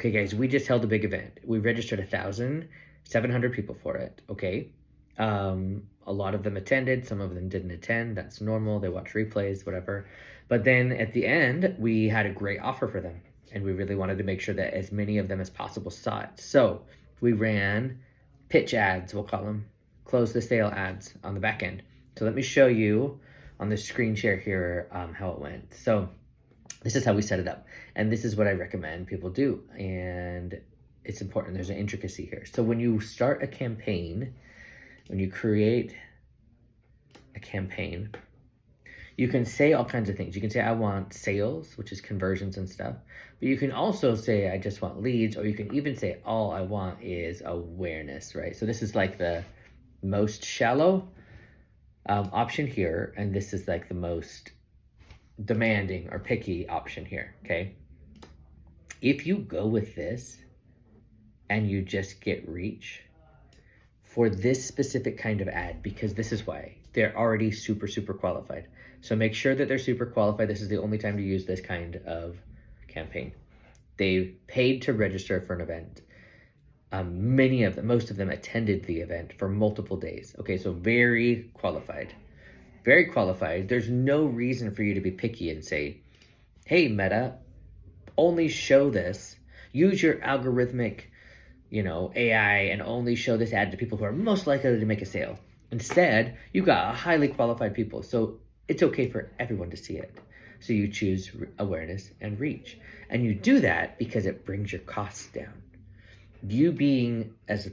okay, guys, we just held a big event. We registered 1,700 people for it, okay? A lot of them attended, some of them didn't attend. That's normal. They watch replays, whatever. But then at the end, we had a great offer for them, and we really wanted to make sure that as many of them as possible saw it. So we ran pitch ads, we'll call them, close the sale ads on the back end. So let me show you on the screen share here how it went. So this is how we set it up. And this is what I recommend people do. And it's important. There's an intricacy here. So when you start a campaign, when you create a campaign, you can say all kinds of things. You can say, I want sales, which is conversions and stuff. But you can also say, I just want leads, or you can even say, all I want is awareness, right? So this is like the most shallow option here. And this is like the most demanding or picky option here, okay? If you go with this and you just get reach for this specific kind of ad, because this is why they're already super qualified. So make sure that they're super qualified. This is the only time to use this kind of campaign. They paid to register for an event. Most of them attended the event for multiple days. Okay, so very qualified. Very qualified. There's no reason for you to be picky and say, hey, Meta, only show this. Use your algorithmic, AI, and only show this ad to people who are most likely to make a sale. Instead, you got highly qualified people. So it's okay for everyone to see it. So you choose awareness and reach. And you do that because it brings your costs down. You being as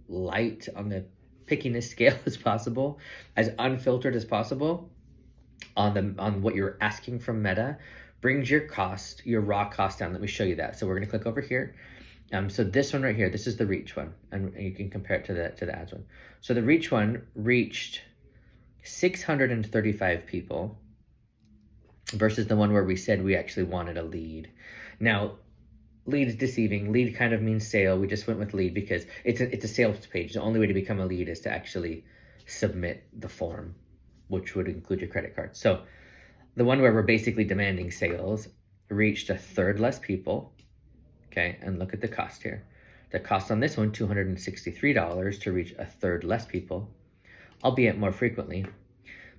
light on the pickiness scale as possible, as unfiltered as possible on what you're asking from Meta, brings your raw cost down. Let me show you that. So we're going to click over here. So this one right here, this is the reach one, and you can compare it to the ads one. So the reach one reached 635 people versus the one where we said we actually wanted a lead. Now, lead is deceiving. Lead kind of means sale. We just went with lead because it's a sales page. The only way to become a lead is to actually submit the form, which would include your credit card. So the one where we're basically demanding sales reached a third less people. Okay, and look at the cost here. The cost on this one, $263 to reach a third less people, albeit more frequently.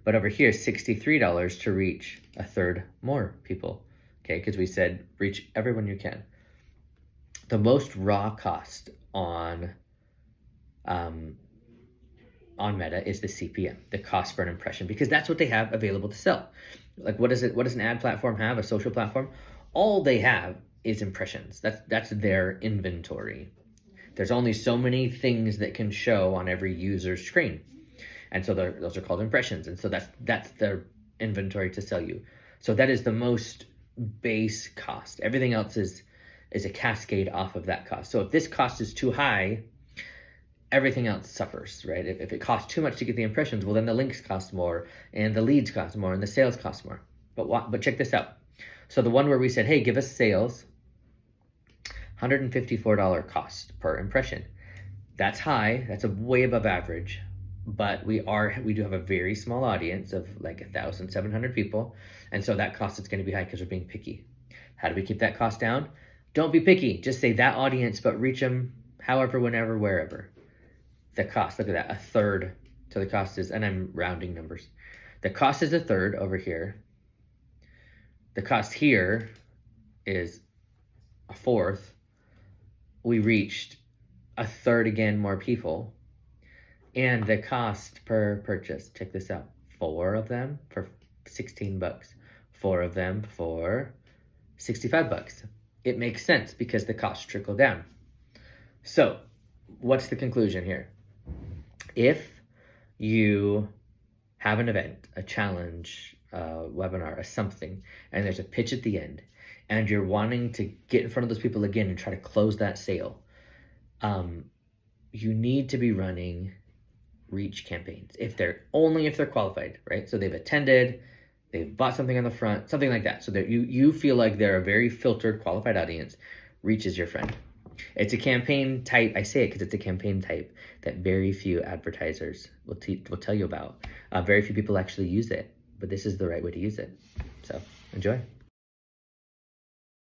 But over here, $63 to reach a third more people. Okay, because we said reach everyone you can. The most raw cost on Meta is the CPM, the cost per an impression, because that's what they have available to sell. Like, what does an ad platform have, a social platform? All they have is impressions. That's their inventory. There's only so many things that can show on every user's screen. And so those are called impressions. And so that's their inventory to sell you. So that is the most base cost. Everything else is a cascade off of that cost. So if this cost is too high, everything else suffers, right? If it costs too much to get the impressions, well, then the links cost more, and the leads cost more, and the sales cost more. But check this out. So the one where we said, hey, give us sales, $154 cost per impression. That's high. That's way above average. But we do have a very small audience of like 1,700 people. And so that cost is going to be high because we're being picky. How do we keep that cost down? Don't be picky. Just say that audience, but reach them however, whenever, wherever. The cost, look at that, a third. So the cost is, and I'm rounding numbers. The cost is a third over here. The cost here is a fourth. We reached a third again more people. And the cost per purchase, check this out. 4 of them for $16. 4 of them for $65. It makes sense because the costs trickle down. So what's the conclusion here? If you have an event, a challenge, a webinar, or something, and there's a pitch at the end, and you're wanting to get in front of those people again and try to close that sale, you need to be running reach campaigns if they're qualified, right? So they've attended, they've bought something on the front, something like that. So that you feel like they're a very filtered, qualified audience. Reach is your friend. It's a campaign type. I say it because it's a campaign type that very few advertisers will tell you about. Very few people actually use it, but this is the right way to use it. So enjoy.